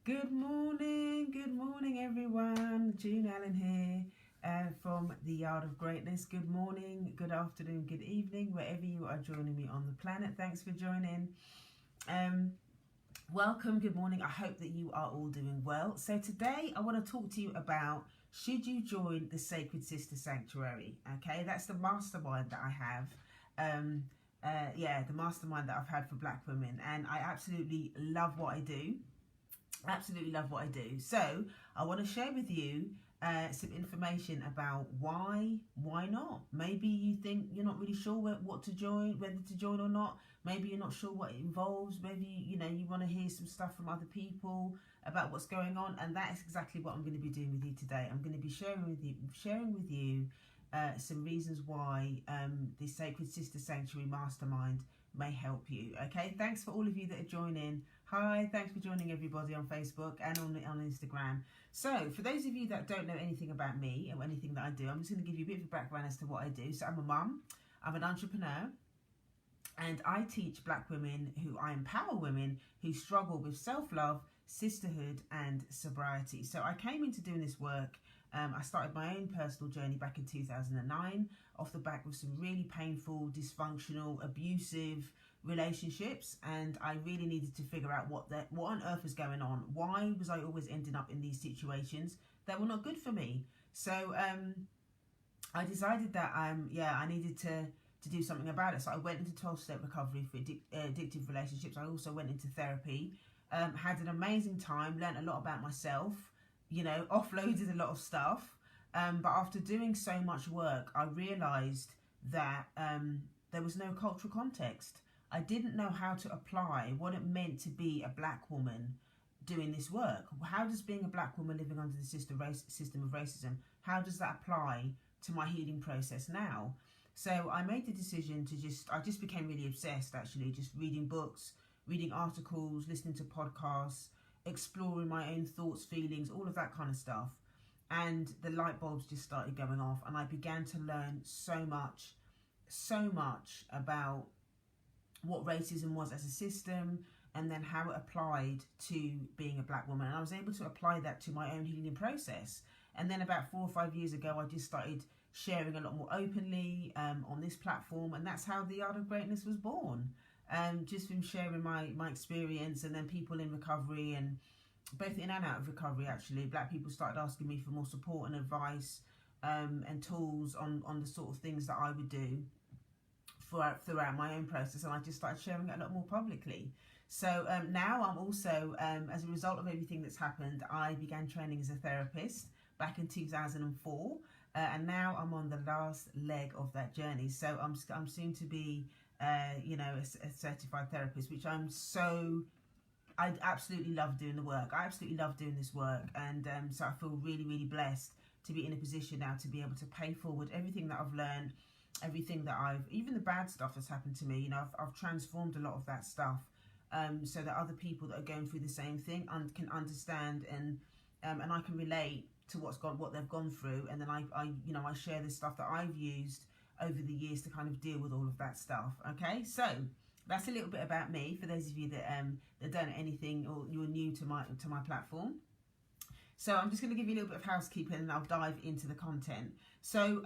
Good morning everyone. June Allen here from the Yard of Greatness. Good morning, good afternoon, good evening, wherever you are joining me on the planet. Thanks for joining. Welcome, good morning. I hope that you are all doing well. So today I want to talk to you about, should you join the Sacred Sista Sanctuary? Okay, that's the mastermind that I have. The mastermind that I've had for Black women, and I absolutely love what I do. So I want to share with you some information about why not. Maybe you think you're not really sure what to join, whether to join or not. Maybe you're not sure what it involves. Maybe you want to hear some stuff from other people about what's going on, and that is exactly what I'm going to be doing with you today. I'm going to be sharing with you some reasons why the Sacred Sista Sanctuary Mastermind may help you. Okay, thanks for all of you that are joining. Hi, thanks for joining everybody on Facebook and on Instagram. So for those of you that don't know anything about me or anything that I do, I'm just going to give you a bit of a background as to what I do. So I'm a mum, I'm an entrepreneur, and I teach Black women I empower women who struggle with self-love, sisterhood and sobriety. So I came into doing this work. I started my own personal journey back in 2009 off the back of some really painful, dysfunctional, abusive relationships, and I really needed to figure out what on earth was going on. Why was I always ending up in these situations that were not good for me? So I decided that I needed to do something about it. So I went into 12-step recovery for addictive relationships. I also went into therapy, had an amazing time, learned a lot about myself, offloaded a lot of stuff. But after doing so much work, I realized that there was no cultural context. I didn't know how to apply what it meant to be a Black woman doing this work. How does being a Black woman living under the system of racism, how does that apply to my healing process now? So I made the decision I just became really obsessed, actually, just reading books, reading articles, listening to podcasts, exploring my own thoughts, feelings, all of that kind of stuff. And the light bulbs just started going off, and I began to learn so much about what racism was as a system, and then how it applied to being a Black woman. And I was able to apply that to my own healing process. And then about 4 or 5 years ago, I just started sharing a lot more openly on this platform, and that's how the Art of Greatness was born. Just from sharing my experience, and then people in recovery, and both in and out of recovery, actually, Black people started asking me for more support and advice and tools on the sort of things that I would do throughout my own process, and I just started sharing it a lot more publicly. So now I'm also, as a result of everything that's happened, I began training as a therapist back in 2004, and now I'm on the last leg of that journey. So I'm soon to be, a certified therapist, which I absolutely love doing the work. I absolutely love doing this work, and so I feel really, really blessed to be in a position now to be able to pay forward everything that I've learned, everything that even the bad stuff that's happened to me. I've transformed a lot of that stuff, so that other people that are going through the same thing can understand, and I can relate to what they've gone through, and then I share the stuff that I've used over the years to kind of deal with all of that stuff. Okay, so that's a little bit about me for those of you that don't know anything, or you're new to my platform. So I'm just going to give you a little bit of housekeeping, and I'll dive into the content. So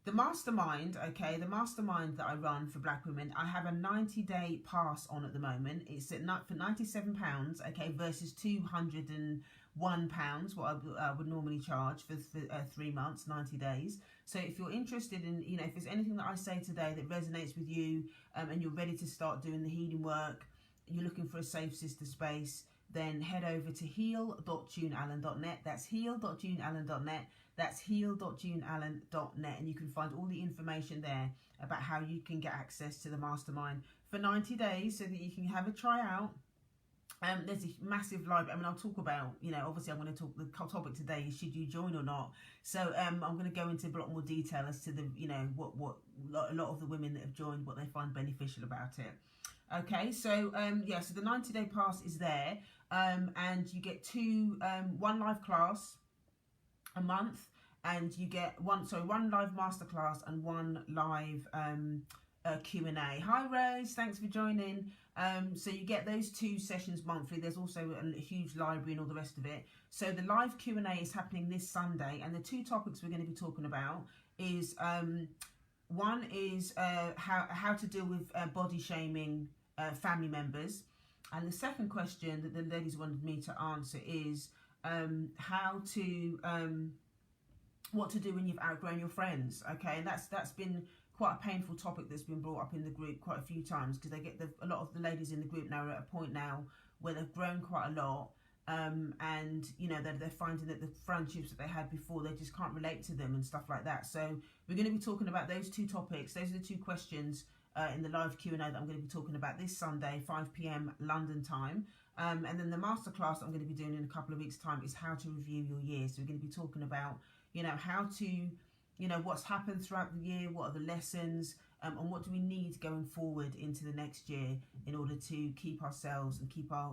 the mastermind, the mastermind that I run for Black women, I have a 90-day pass on at the moment. It's for £97, versus £201, what I would normally charge for 3 months, 90 days. So if you're interested in, if there's anything that I say today that resonates with you, and you're ready to start doing the healing work, you're looking for a safe sister space, then head over to heal.juneallen.net. That's heal.juneallen.net. That's heal.juneallen.net, and you can find all the information there about how you can get access to the mastermind for 90 days so that you can have a try out. There's a massive library. I'll talk about, obviously I'm going to talk, the topic today is should you join or not. So I'm going to go into a lot more detail as to the, what a lot of the women that have joined, what they find beneficial about it. Okay, so so the 90-day pass is there, and you get one live class a month, and you get one live masterclass and one live Q&A. Hi Rose, thanks for joining. So you get those 2 sessions monthly. There's also a huge library and all the rest of it. So the live Q&A is happening this Sunday, and the 2 topics we're going to be talking about is one is how to deal with body shaming family members, and the second question that the ladies wanted me to answer is how to what to do when you've outgrown your friends. Okay, and that's been quite a painful topic that's been brought up in the group quite a few times, because they get a lot of the ladies in the group now are at a point now where they've grown quite a lot, and you know they're finding that the friendships that they had before, they just can't relate to them and stuff like that. So we're going to be talking about those 2 topics. Those are the 2 questions in the live Q&A that I'm going to be talking about this Sunday, 5 p.m. London time. And then the masterclass I'm going to be doing in a couple of weeks' time is how to review your year. So we're going to be talking about, you know, how to, you know, what's happened throughout the year, what are the lessons, and what do we need going forward into the next year in order to keep ourselves and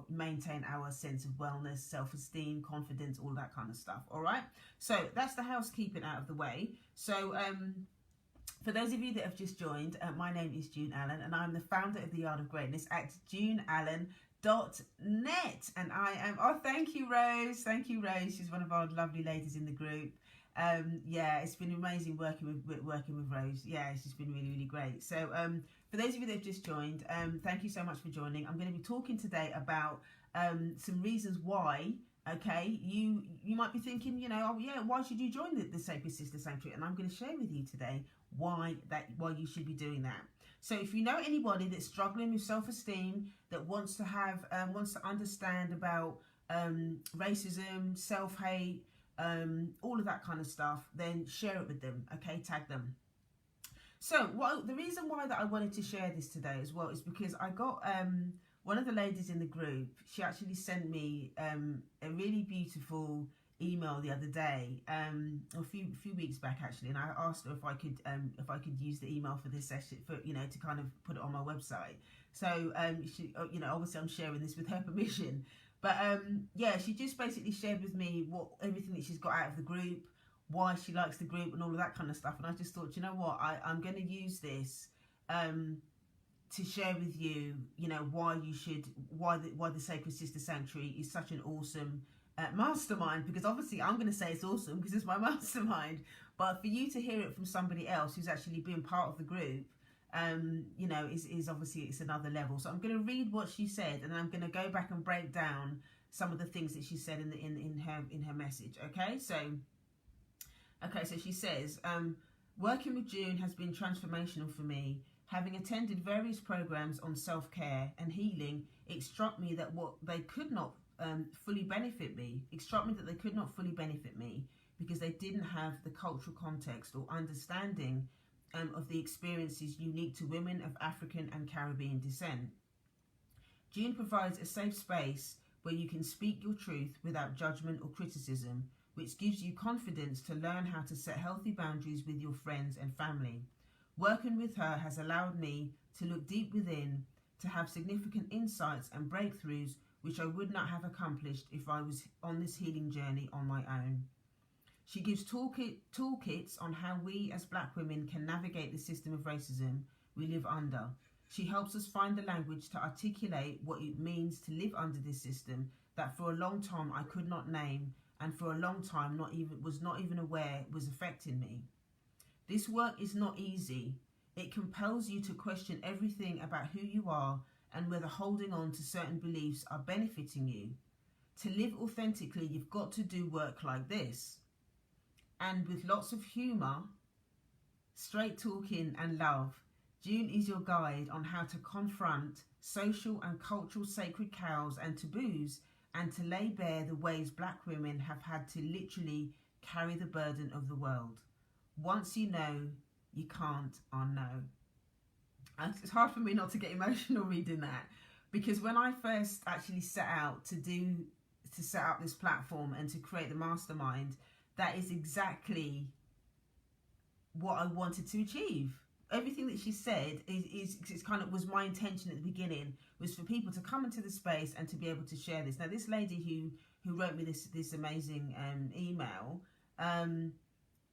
maintain our sense of wellness, self-esteem, confidence, all that kind of stuff. All right. So that's the housekeeping out of the way. So for those of you that have just joined, my name is June Allen, and I'm the founder of The Art of Greatness at juneallen.net, and I am, oh, thank you Rose, she's one of our lovely ladies in the group. Yeah, it's been amazing working with Rose. Yeah, it's just been really great. So for those of you that have just joined, thank you so much for joining. I'm going to be talking today about some reasons why, okay, you might be thinking, you know, oh yeah, why should you join the Sacred Sista Sanctuary? And I'm going to share with you today why you should be doing that. So if you know anybody that's struggling with self-esteem, that wants to understand about racism, self-hate, all of that kind of stuff, then share it with them. Okay, tag them. So the reason why that I wanted to share this today as well is because I got one of the ladies in the group, she actually sent me a really beautiful email the other day, a few weeks back actually, and I asked her if I could use the email for this session, for, you know, to kind of put it on my website. So she, you know, obviously I'm sharing this with her permission, but yeah, she just basically shared with me everything that she's got out of the group, why she likes the group and all of that kind of stuff. And I just thought, you know what, I'm going to use this to share with you, you know, why the Sacred Sista Sanctuary is such an awesome mastermind. Because obviously I'm going to say it's awesome because it's my mastermind, but for you to hear it from somebody else who's actually been part of the group, you know, is obviously, it's another level. So I'm going to read what she said, and I'm going to go back and break down some of the things that she said in her message. Okay, so she says, working with June has been transformational for me. Having attended various programs on self-care and healing, it struck me that they could not fully benefit me because they didn't have the cultural context or understanding of the experiences unique to women of African and Caribbean descent. June provides a safe space where you can speak your truth without judgment or criticism, which gives you confidence to learn how to set healthy boundaries with your friends and family. Working with her has allowed me to look deep within, to have significant insights and breakthroughs which I would not have accomplished if I was on this healing journey on my own. She gives toolkits on how we as Black women can navigate the system of racism we live under. She helps us find the language to articulate what it means to live under this system that for a long time I could not name, and for a long time was not even aware was affecting me. This work is not easy. It compels you to question everything about who you are and whether holding on to certain beliefs are benefiting you. To live authentically, you've got to do work like this. And with lots of humour, straight talking and love, June is your guide on how to confront social and cultural sacred cows and taboos, and to lay bare the ways Black women have had to literally carry the burden of the world. Once you know, you can't unknow. And it's hard for me not to get emotional reading that, because when I first actually set out to set up this platform and to create the mastermind, that is exactly what I wanted to achieve. Everything that she said is kind of was my intention at the beginning, was for people to come into the space and to be able to share this. Now, this lady who wrote me this amazing email,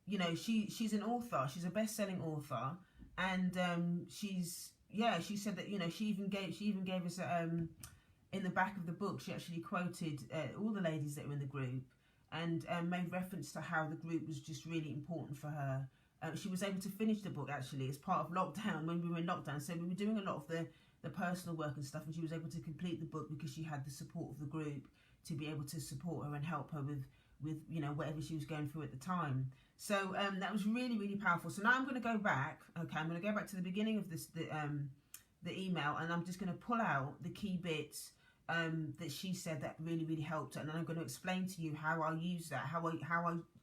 you know, she's an author. She's a best-selling author, and she said that, you know, she even gave us in the back of the book, she actually quoted all the ladies that were in the group, and made reference to how the group was just really important for her. She was able to finish the book actually as part of lockdown, when we were in lockdown, so we were doing a lot of the personal work and stuff, and she was able to complete the book because she had the support of the group to be able to support her and help her with you know, whatever she was going through at the time. So that was really, really powerful. So now I'm going to go back. Okay, I'm going to go back to the beginning of the email, and I'm just going to pull out the key bits that she said that really, really helped her, and then I'm going to explain to you how I use that, how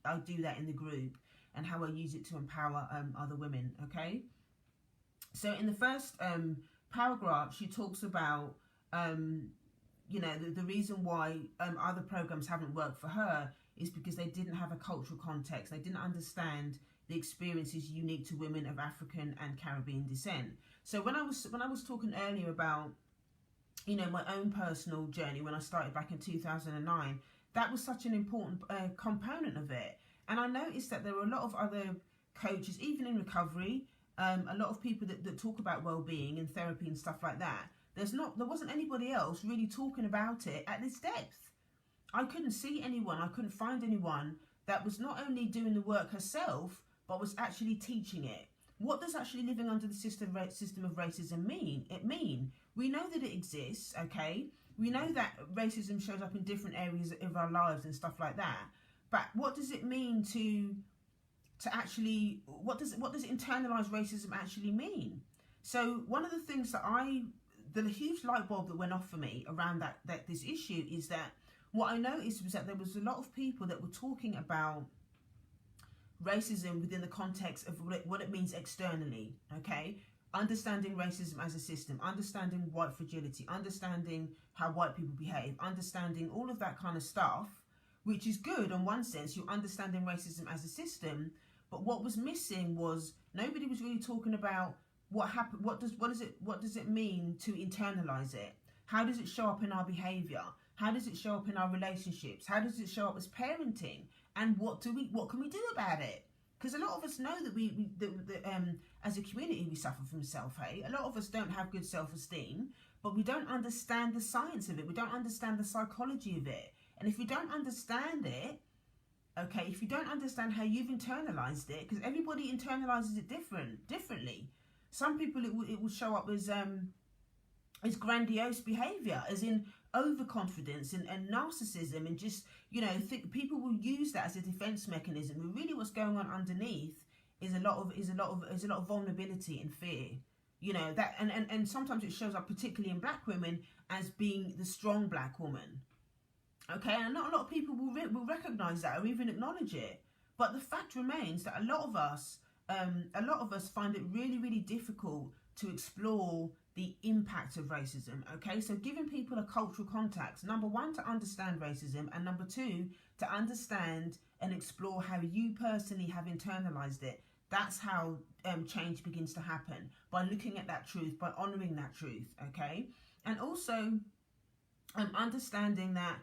I do that in the group, and how I use it to empower other women. Okay, so in the first paragraph, she talks about you know, the reason why other programs haven't worked for her is because they didn't have a cultural context. They didn't understand the experiences unique to women of African and Caribbean descent. So when I was talking earlier about, you know, my own personal journey when I started back in 2009, that was such an important component of it. And I noticed that there were a lot of other coaches, even in recovery, a lot of people that talk about well-being and therapy and stuff like that. There wasn't anybody else really talking about it at this depth. I couldn't see anyone, I couldn't find anyone that was not only doing the work herself, but was actually teaching it. What does actually living under the system of racism mean? We know that it exists, okay? We know that racism shows up in different areas of our lives and stuff like that. But what does it mean to actually, what does internalized racism actually mean? So one of the things that the huge light bulb that went off for me around this issue is that what I noticed was that there was a lot of people that were talking about racism within the context of what it means externally, okay? Understanding racism as a system, understanding white fragility, understanding how white people behave, understanding all of that kind of stuff, which is good in one sense. You're understanding racism as a system, but what was missing was nobody was really talking about what happened. What does it mean to internalize it? How does it show up in our behavior? How does it show up in our relationships? How does it show up as parenting? And what can we do about it? Because a lot of us know that as a community we suffer from self-hate. A lot of us don't have good self-esteem, but we don't understand the science of it. We don't understand the psychology of it. And if we don't understand it, okay, if you don't understand how you've internalized it, because everybody internalizes it differently. Some people it will show up as grandiose behavior, as in overconfidence and narcissism, and just, you know, people will use that as a defense mechanism. And really, what's going on underneath is a lot of vulnerability and fear. You know that, and sometimes it shows up particularly in black women as being the strong black woman. Okay, and not a lot of people will recognize that or even acknowledge it. But the fact remains that a lot of us find it really, really difficult to explore the impact of racism. Okay, so giving people a cultural context, number one, to understand racism, and number two, to understand and explore how you personally have internalized it. That's how change begins to happen, by looking at that truth, by honoring that truth. Okay, and also understanding that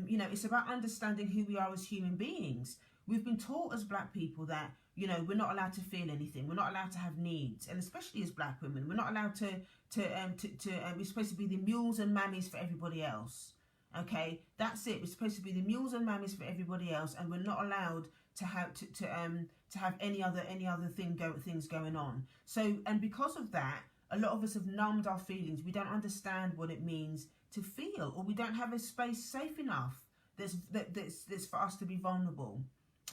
you know, it's about understanding who we are as human beings. We've been taught as black people that, you know, we're not allowed to feel anything. We're not allowed to have needs. And especially as black women, we're not allowed to we're supposed to be the mules and mammies for everybody else. Okay, that's it. We're supposed to be the mules and mammies for everybody else, and we're not allowed to have to have any other things going on. So, and because of that, a lot of us have numbed our feelings. We don't understand what it means to feel, or we don't have a space safe enough that's for us to be vulnerable.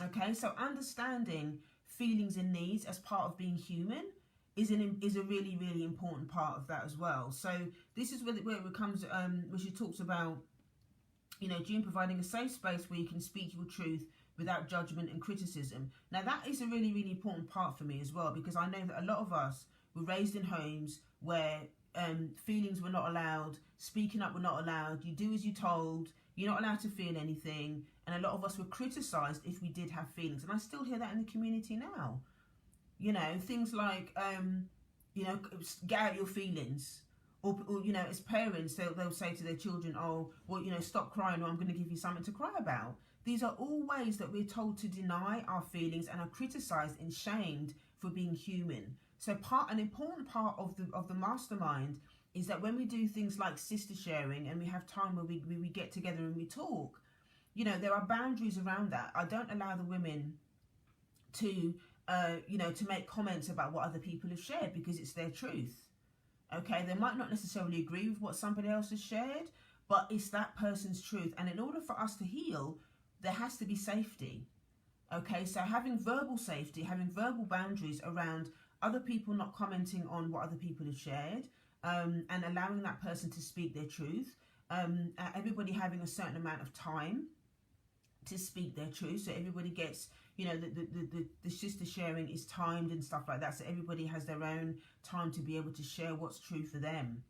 Okay, so understanding feelings and needs as part of being human is a really, really important part of that as well. So this is where it becomes where she talks about, you know, June providing a safe space where you can speak your truth without judgment and criticism. Now that is a really, really important part for me as well, because I know that a lot of us were raised in homes where feelings were not allowed, speaking up were not allowed, you do as you're told, you're not allowed to feel anything, and a lot of us were criticised if we did have feelings. And I still hear that in the community now. You know, things like, you know, get out your feelings. Or you know, as parents, they'll say to their children, oh, well, you know, stop crying, or I'm going to give you something to cry about. These are all ways that we're told to deny our feelings and are criticised and shamed for being human. So an important part of the mastermind is that when we do things like sister sharing and we have time where we get together and we talk, you know, there are boundaries around that. I don't allow the women to, you know, to make comments about what other people have shared because it's their truth. Okay, they might not necessarily agree with what somebody else has shared, but it's that person's truth. And in order for us to heal, there has to be safety. Okay, so having verbal safety, having verbal boundaries around other people not commenting on what other people have shared, and allowing that person to speak their truth, everybody having a certain amount of time to speak their truth, so everybody gets, you know, the sister sharing is timed and stuff like that, so everybody has their own time to be able to share what's true for them.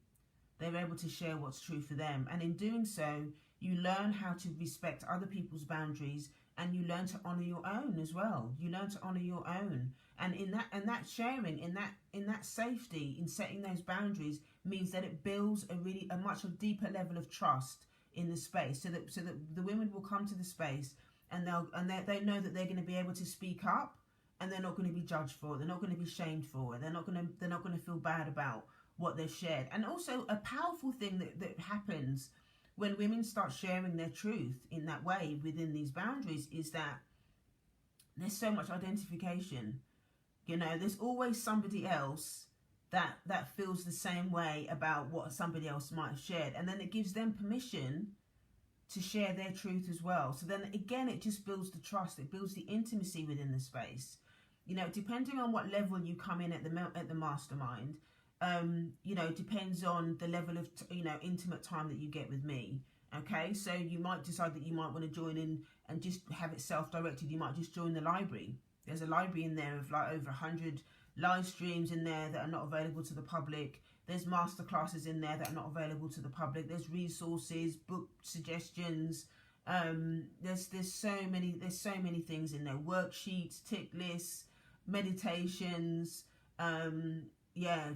They're able to share what's true for them, and in doing so, you learn how to respect other people's boundaries, and you learn to honor your own as well. You learn to honor your own, and in that sharing, in that safety, in setting those boundaries, means that it builds a much deeper level of trust in the space, so that the women will come to the space and they know that they're going to be able to speak up, and they're not going to be judged for it. They're not going to be shamed for it. They're not going to feel bad about what they've shared. And also a powerful thing that happens when women start sharing their truth in that way within these boundaries is that there's so much identification. You know, there's always somebody else that feels the same way about what somebody else might have shared, and then it gives them permission to share their truth as well. So then again, it just builds the trust, it builds the intimacy within the space. You know, depending on what level you come in at the mastermind, you know, depends on the level of intimate time that you get with me. Okay, so you might decide that you might want to join in and just have it self-directed. You might just join the library. There's a library in there of like over 100 live streams in there that are not available to the public. There's masterclasses in there that are not available to the public. There's resources, book suggestions. There's so many things in there. Worksheets, tick lists, meditations.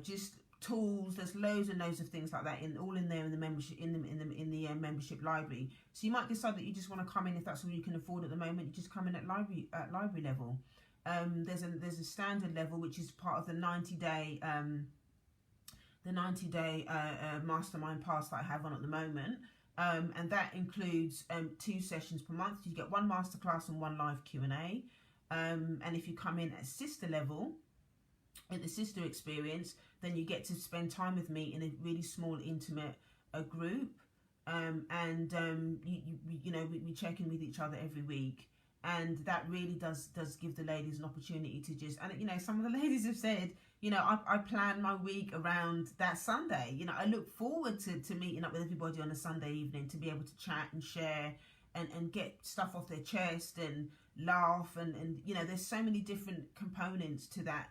Just tools. There's loads and loads of things like that all in there in the membership in the membership library. So you might decide that you just want to come in if that's all you can afford at the moment. You just come in at library level. There's a standard level which is part of the 90-day mastermind pass that I have on at the moment, and that includes 2 sessions per month. You get 1 masterclass and 1 live Q&A, and if you come in at sister level, in the sister experience, then you get to spend time with me in a really small, intimate group, we check in with each other every week, and that really does give the ladies an opportunity to just, and you know, some of the ladies have said, you know, I plan my week around that Sunday. You know, I look forward to meeting up with everybody on a Sunday evening to be able to chat and share and get stuff off their chest and laugh, and you know, there's so many different components to that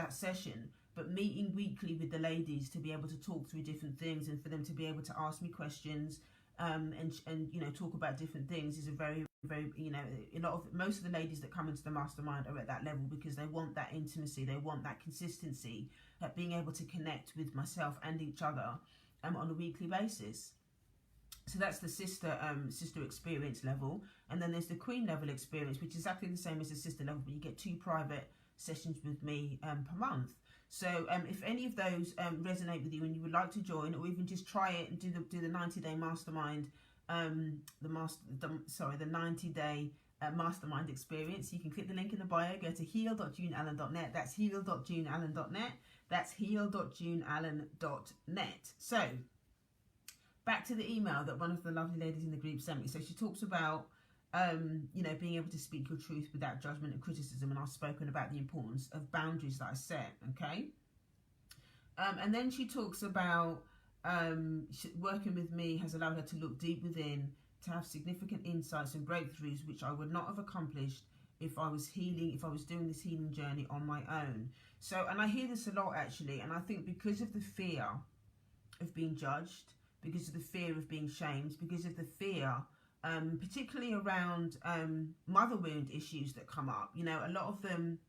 session. But meeting weekly with the ladies to be able to talk through different things and for them to be able to ask me questions, and you know, talk about different things is a very, you know, most of the ladies that come into the mastermind are at that level because they want that intimacy, they want that consistency, that being able to connect with myself and each other on a weekly basis. So that's the sister experience level, and then there's the queen level experience, which is exactly the same as the sister level, but you get 2 private sessions with me per month. So if any of those resonate with you and you would like to join, or even just try it and do the 90-day mastermind, the 90-day mastermind experience, you can click the link in the bio, go to heal.juneallen.net. That's heal.juneallen.net. That's heal.juneallen.net. So back to the email that one of the lovely ladies in the group sent me. So she talks about you know, being able to speak your truth without judgment and criticism, and I've spoken about the importance of boundaries that I set. Okay, and then she talks about working with me has allowed her to look deep within, to have significant insights and breakthroughs which I would not have accomplished if I was doing this healing journey on my own. So, and I hear this a lot actually, and I think because of the fear of being judged, because of the fear of being shamed, because of the fear particularly around mother wound issues that come up. You know, a lot of them,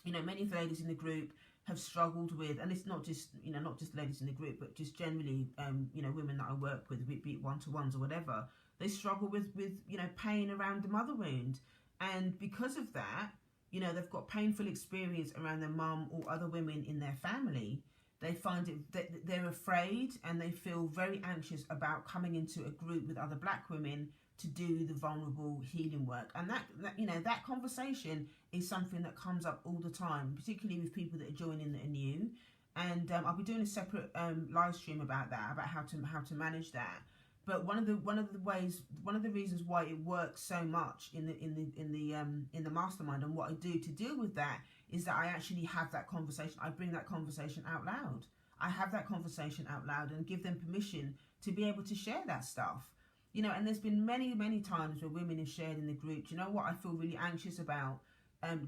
you know, many of the ladies in the group have struggled with, and it's not just, you know, not just ladies in the group, but just generally, you know, women that I work with, be it one-to-ones or whatever, they struggle with, you know, pain around the mother wound. And because of that, you know, they've got painful experience around their mum or other women in their family, they find it that they're afraid and they feel very anxious about coming into a group with other black women to do the vulnerable healing work. And that you know, that conversation is something that comes up all the time, particularly with people that are joining that are new. And I'll be doing a separate live stream about that, about how to manage that. But one of the reasons why it works so much in the mastermind, and what I do to deal with that, is that I actually have that conversation. I bring that conversation out loud. I have that conversation out loud and give them permission to be able to share that stuff. You know, and there's been many times where women have shared in the group, you know what, I feel really anxious about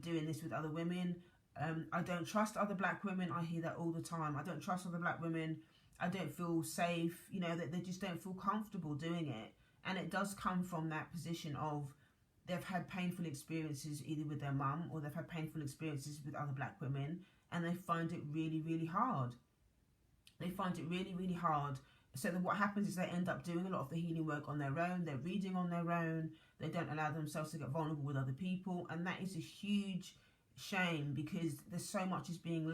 doing this with other women. I don't trust other black women. I hear that all the time. I don't trust other black women. I don't feel safe. You know, that they just don't feel comfortable doing it. And it does come from that position of they've had painful experiences either with their mum, or they've had painful experiences with other black women, and they find it really hard. They find it really hard. So that what happens is they end up doing a lot of the healing work on their own. They're reading on their own. They don't allow themselves to get vulnerable with other people. And that is a huge shame, because there's so much is being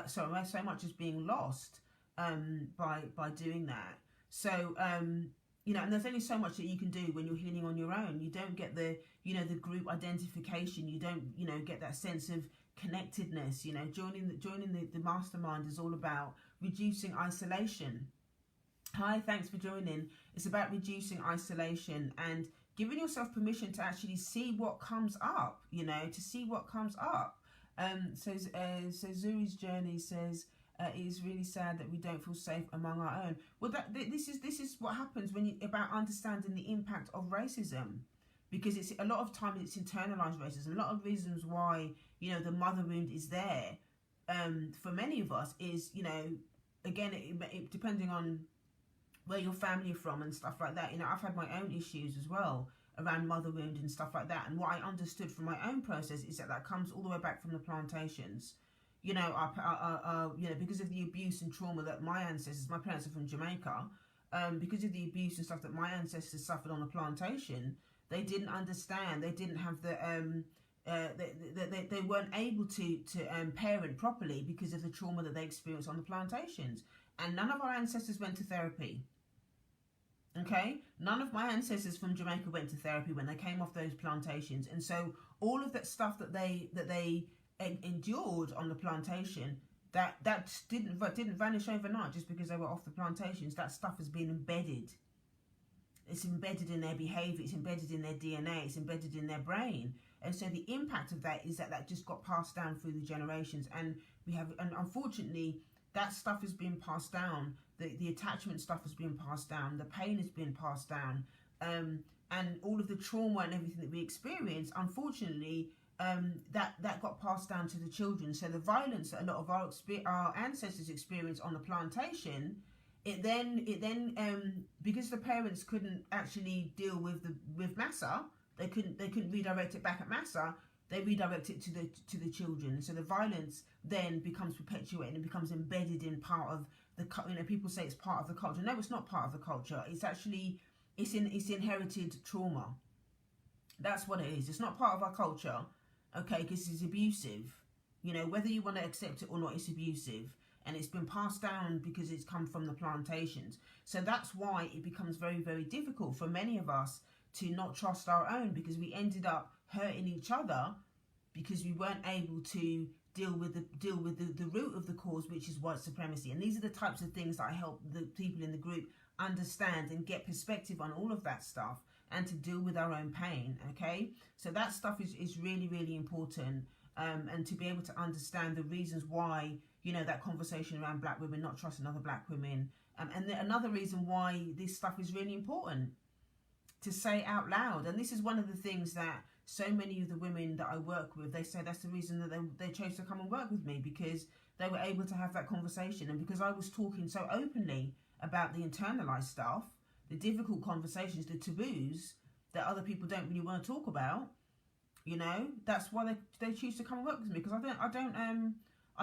so much is being lost by doing that. So you know, and there's only so much that you can do when you're healing on your own. You don't get the, you know, the group identification. You don't, you know, get that sense of connectedness. You know, joining the mastermind is all about reducing isolation. Hi, thanks for joining. It's about reducing isolation and giving yourself permission to actually see what comes up, you know, to see what comes up. So Zuri's journey says, it is really sad that we don't feel safe among our own. Well, this is what happens when you, about understanding the impact of racism, because it's a lot of time it's internalized racism. A lot of reasons why, you know, the mother wound is there for many of us is, you know, again, it depending on where your family are from and stuff like that. You know, I've had my own issues as well around mother wound and stuff like that. And what I understood from my own process is that comes all the way back from the plantations. You know, you know, because of the abuse and trauma that my ancestors, my parents are from Jamaica, because of the abuse and stuff that my ancestors suffered on the plantation, they didn't understand. They didn't have the they weren't able to parent properly because of the trauma that they experienced on the plantations. And none of our ancestors went to therapy. Okay, none of my ancestors from Jamaica went to therapy when they came off those plantations, and so all of that stuff that they endured on the plantation, that didn't vanish overnight just because they were off the plantations. That stuff has been embedded. It's embedded in their behavior. It's embedded in their DNA. It's embedded in their brain, and so the impact of that is that just got passed down through the generations, and unfortunately that stuff has been passed down. The attachment stuff has been passed down. The pain has been passed down. And all of the trauma and everything that we experience, unfortunately, that got passed down to the children. So the violence that a lot of our ancestors experienced on the plantation, it then because the parents couldn't actually deal with massa, they couldn't redirect it back at massa. They redirect it to the children. So the violence then becomes perpetuated and becomes embedded in part of the, you know, people say it's part of the culture. No, it's not part of the culture. It's actually, it's inherited trauma. That's what it is. It's not part of our culture, okay, because it's abusive. You know, whether you want to accept it or not, it's abusive. And it's been passed down because it's come from the plantations. So that's why it becomes very difficult for many of us to not trust our own, because we ended up hurting each other because we weren't able to deal with the root of the cause, which is white supremacy. And these are the types of things that I help the people in the group understand and get perspective on all of that stuff, and to deal with our own pain. Okay, so that stuff is really important, and to be able to understand the reasons why, you know, that conversation around black women not trusting other black women, and another reason why this stuff is really important to say out loud. And this is one of the things that so many of the women that I work with, they say that's the reason that they chose to come and work with me, because they were able to have that conversation, and because I was talking so openly about the internalized stuff, the difficult conversations, the taboos that other people don't really want to talk about. You know, that's why they choose to come and work with me, because I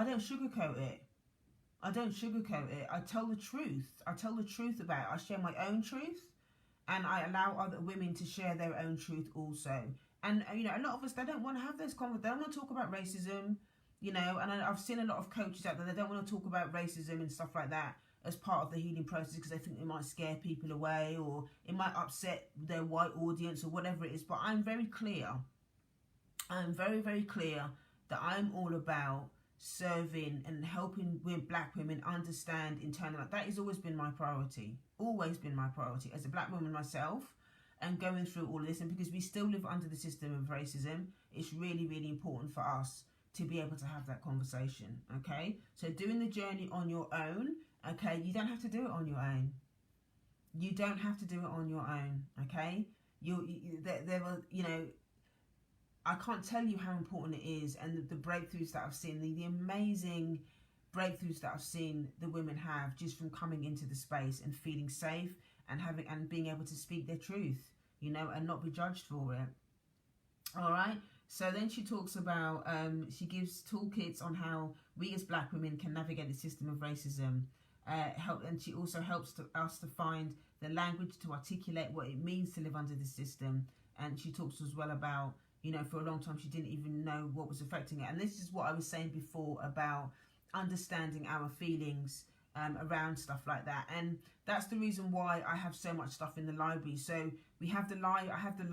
don't sugarcoat it. I don't sugarcoat it. I tell the truth. I tell the truth about it. I share my own truth, and I allow other women to share their own truth also. And a lot of us, they don't want to have those conversations. They don't want to talk about racism, and I've seen a lot of coaches out there, they don't want to talk about racism and stuff like that as part of the healing process because they think it might scare people away, or it might upset their white audience, or whatever it is. But I'm very clear. I'm very, very clear that I'm all about serving and helping black women understand internally. That has always been my priority. Always been my priority as a black woman myself, and going through all of this. And because we still live under the system of racism, it's really, really important for us to be able to have that conversation. Okay, so doing the journey on your own. Okay, you don't have to do it on your own. You don't have to do it on your own. Okay, there were, I can't tell you how important it is, and the breakthroughs that I've seen, the amazing breakthroughs that I've seen the women have just from coming into the space and feeling safe and being able to speak their truth, and not be judged for it. All right. So then she talks about, she gives toolkits on how we as black women can navigate the system of racism. And she also helps us to find the language to articulate what it means to live under the system. And she talks as well about, for a long time she didn't even know what was affecting her. And this is what I was saying before about understanding our feelings around stuff like that. And that's the reason why I have so much stuff in the library. So we have I have the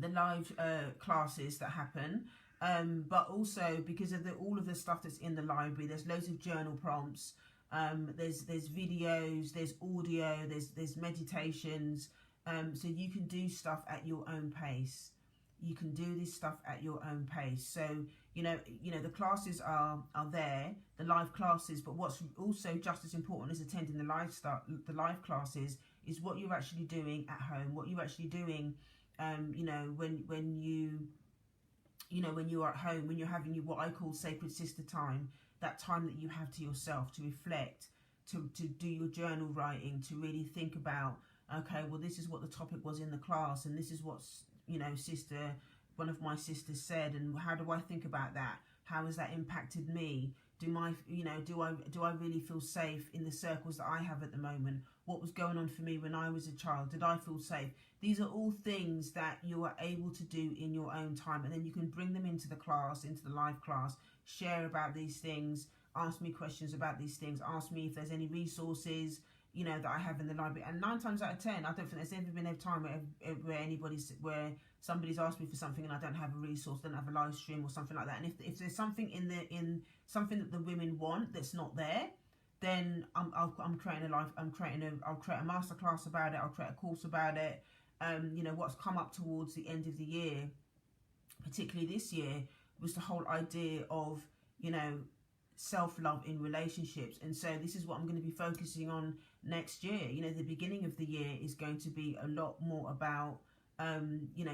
live classes that happen, but also because of all of the stuff that's in the library, there's loads of journal prompts, there's videos, there's audio, there's meditations, so you can do stuff at your own pace. You can do this stuff at your own pace. So the classes are there, the live classes, but what's also just as important as attending the live classes is what you're actually doing at home, what you're actually doing when you're at home, when you're having what I call sacred sister time, that time that you have to yourself to reflect, to do your journal writing, to really think about, okay, well, this is what the topic was in the class, and this is what one of my sisters said, and how do I think about that? How has that impacted me? Do I really feel safe in the circles that I have at the moment? What was going on for me when I was a child? Did I feel safe? These are all things that you are able to do in your own time, and then you can bring them into the class, into the live class, share about these things, ask me questions about these things, ask me if there's any resources, that I have in the library. And 9 times out of 10, I don't think there's ever been a time where somebody's asked me for something and I don't have a resource, don't have a live stream or something like that. And if there's something in something that the women want that's not there, then I'll create a masterclass about it. I'll create a course about it. What's come up towards the end of the year, particularly this year, was the whole idea of self-love in relationships. And so this is what I'm going to be focusing on next year. The beginning of the year is going to be a lot more about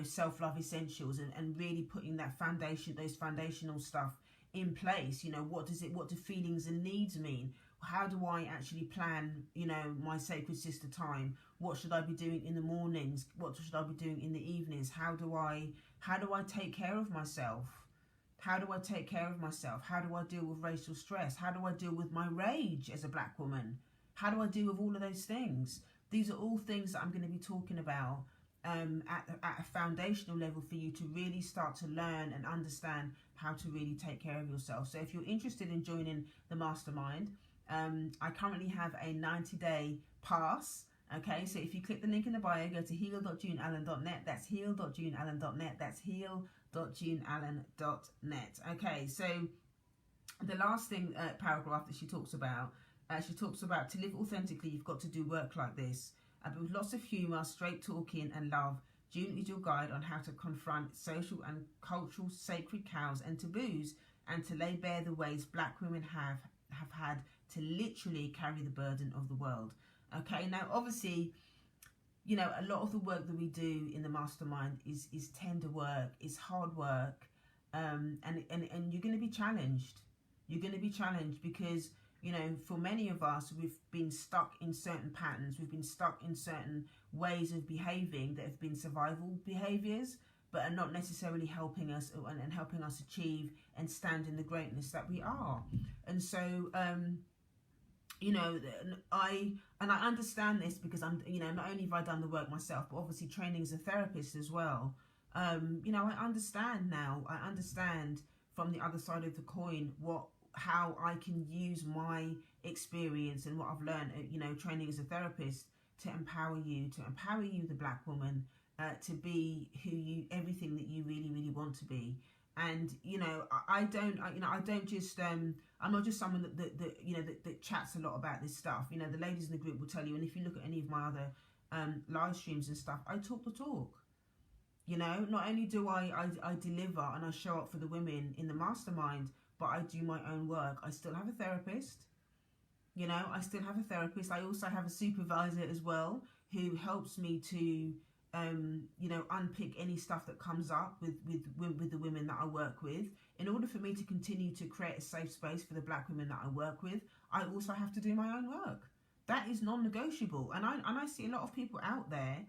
self-love essentials and really putting that foundation, those foundational stuff in place. What do feelings and needs mean? How do I actually plan my sacred sister time? What should I be doing in the mornings? What should I be doing in the evenings? How do I take care of myself? How do I take care of myself? How do I deal with racial stress? How do I deal with my rage as a black woman? How do I deal with all of those things? These are all things that I'm going to be talking about at a foundational level for you to really start to learn and understand how to really take care of yourself. So if you're interested in joining the mastermind, I currently have a 90-day pass. Okay, so if you click the link in the bio, go to heal.juneallen.net. That's heal.juneallen.net. That's heal.juneallen.net. Okay, so the last paragraph that she talks about to live authentically, you've got to do work like this. But with lots of humour, straight talking and love, June is your guide on how to confront social and cultural sacred cows and taboos, and to lay bare the ways black women have had to literally carry the burden of the world. Okay, now obviously, a lot of the work that we do in the mastermind is tender work, is hard work, and you're going to be challenged. You're going to be challenged because, for many of us, we've been stuck in certain patterns. We've been stuck in certain ways of behaving that have been survival behaviors, but are not necessarily helping us and helping us achieve and stand in the greatness that we are. And so, I understand this because I'm, not only have I done the work myself, but obviously training as a therapist as well. You know, I understand now. I understand from the other side of the coin how I can use my experience and what I've learned, you know, training as a therapist to empower you, the black woman, to be everything that you really, really want to be. And you know, I don't just I'm not just someone that you know that chats a lot about this stuff. You know, the ladies in the group will tell you, and if you look at any of my other live streams and stuff, I talk the talk. You know, not only do I deliver and I show up for the women in the mastermind, but I do my own work. I still have a therapist. You know, I still have a therapist. I also have a supervisor as well who helps me to, you know, unpick any stuff that comes up with the women that I work with. In order for me to continue to create a safe space for the black women that I work with, I also have to do my own work. That is non-negotiable. And I see a lot of people out there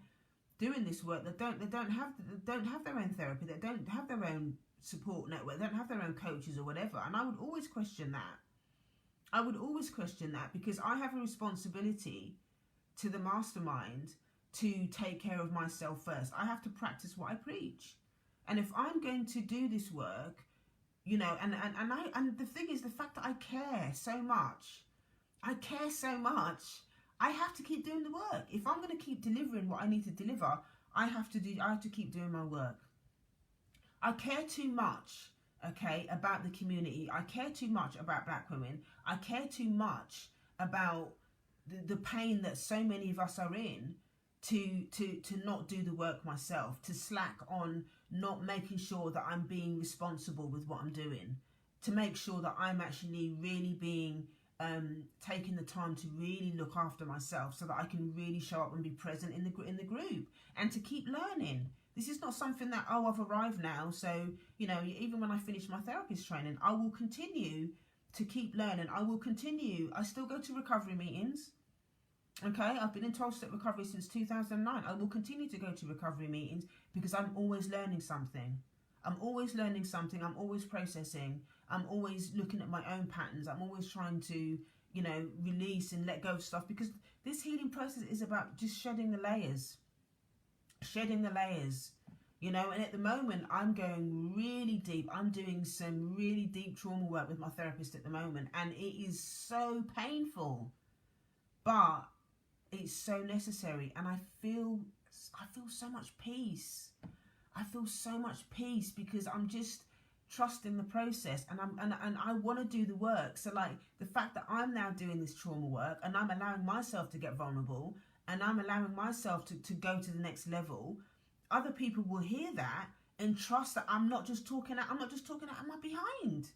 doing this work that don't have their own therapy, that don't have their own support network, they don't have their own coaches or whatever. And I would always question that. I would always question that, because I have a responsibility to the mastermind to take care of myself first. I have to practice what I preach. And if I'm going to do this work, you know, and the thing is, the fact that I care so much, I have to keep doing the work. If I'm going to keep delivering what I need to deliver, I have to keep doing my work. I care too much, okay, about the community. I care too much about black women. I care too much about the pain that so many of us are in to not do the work myself, to slack on not making sure that I'm being responsible with what I'm doing, to make sure that I'm actually really being taking the time to really look after myself so that I can really show up and be present in the group, and to keep learning. This is not something that, oh, I've arrived now, so, you know, even when I finish my therapist training, I will continue to keep learning. I still go to recovery meetings. Okay, I've been in 12-step recovery since 2009. I will continue to go to recovery meetings because I'm always learning something. I'm always learning something. I'm always processing. I'm always looking at my own patterns. I'm always trying to, you know, release and let go of stuff, because this healing process is about just shedding the layers. You know, and at the moment I'm going really deep. I'm doing some really deep trauma work with my therapist at the moment, and it is so painful, but it's so necessary. And I feel so much peace. I feel so much peace because I'm just trusting the process, and I want to do the work. So like the fact that I'm now doing this trauma work, and I'm allowing myself to get vulnerable, and I'm allowing myself to go to the next level, other people will hear that and trust that I'm not just talking out of my behind,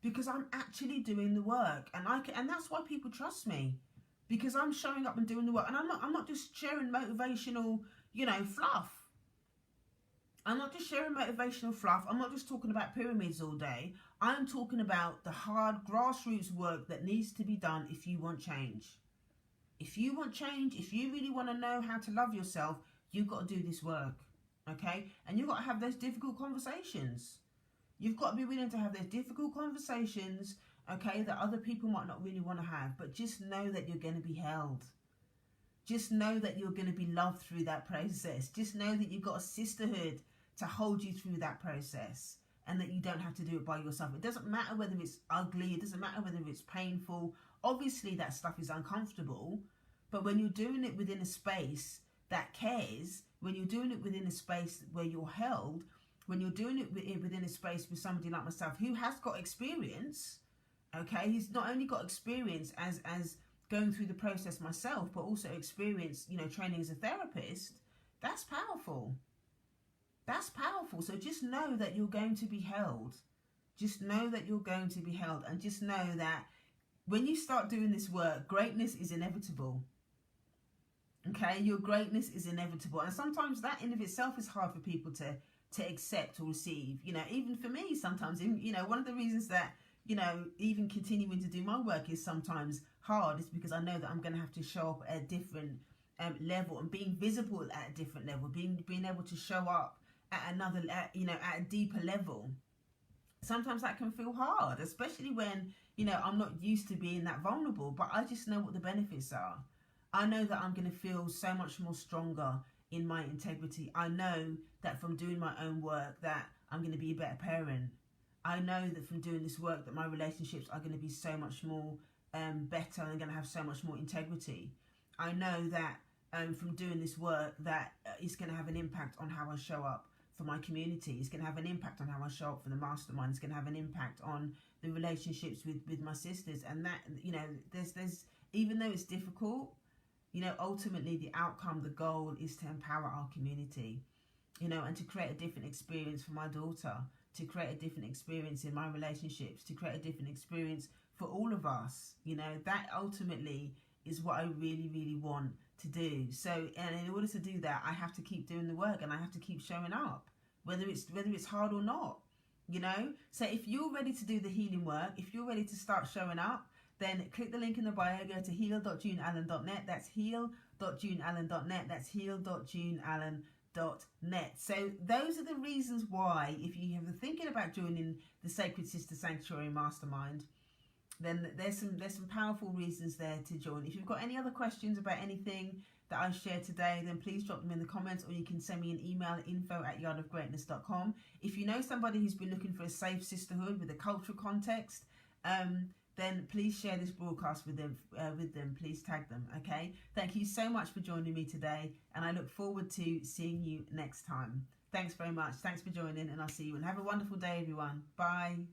because I'm actually doing the work. And that's why people trust me, because I'm showing up and doing the work. And I'm not just sharing motivational, you know, fluff. I'm not just sharing motivational fluff. I'm not just talking about pyramids all day. I'm talking about the hard grassroots work that needs to be done if you want change. If you want change, if you really want to know how to love yourself, you've got to do this work, okay? And you've got to have those difficult conversations. You've got to be willing to have those difficult conversations, okay, that other people might not really want to have. But just know that you're going to be held. Just know that you're going to be loved through that process. Just know that you've got a sisterhood to hold you through that process, and that you don't have to do it by yourself. It doesn't matter whether it's ugly. It doesn't matter whether it's painful. Obviously, that stuff is uncomfortable. But when you're doing it within a space that cares, when you're doing it within a space where you're held, when you're doing it within a space with somebody like myself who has got experience, okay, he's not only got experience as going through the process myself, but also experience, you know, training as a therapist, that's powerful. That's powerful. So just know that you're going to be held. Just know that you're going to be held, and just know that when you start doing this work, greatness is inevitable. Okay, your greatness is inevitable. And sometimes that in of itself is hard for people to accept or receive. You know, even for me, sometimes, you know, one of the reasons that, you know, even continuing to do my work is sometimes hard is because I know that I'm going to have to show up at a different level, and being visible at a different level, being able to show up at another, you know, at a deeper level. Sometimes that can feel hard, especially when, you know, I'm not used to being that vulnerable, but I just know what the benefits are. I know that I'm going to feel so much more stronger in my integrity. I know that from doing my own work that I'm going to be a better parent. I know that from doing this work that my relationships are going to be so much more better, and I'm going to have so much more integrity. I know that from doing this work that it's going to have an impact on how I show up for my community. It's going to have an impact on how I show up for the mastermind. It's going to have an impact on the relationships with my sisters. And that, you know, there's even though it's difficult, you know, ultimately the outcome, the goal is to empower our community, you know, and to create a different experience for my daughter, to create a different experience in my relationships, to create a different experience for all of us. You know, that ultimately is what I really, really want to do. So, and in order to do that, I have to keep doing the work, and I have to keep showing up, whether it's hard or not, you know. So if you're ready to do the healing work, if you're ready to start showing up, then click the link in the bio, go to heal.juneallen.net. That's heal.juneallen.net. That's heal.juneallen.net. So those are the reasons why, if you have thinking about joining the Sacred Sista Sanctuary Mastermind, then there's some powerful reasons there to join. If you've got any other questions about anything that I shared today, then please drop them in the comments, or you can send me an email at info@yardofgreatness.com. If you know somebody who's been looking for a safe sisterhood with a cultural context, then please share this broadcast with them. Please tag them. Okay. Thank you so much for joining me today, and I look forward to seeing you next time. Thanks very much. Thanks for joining, and I'll see you. And have a wonderful day, everyone. Bye.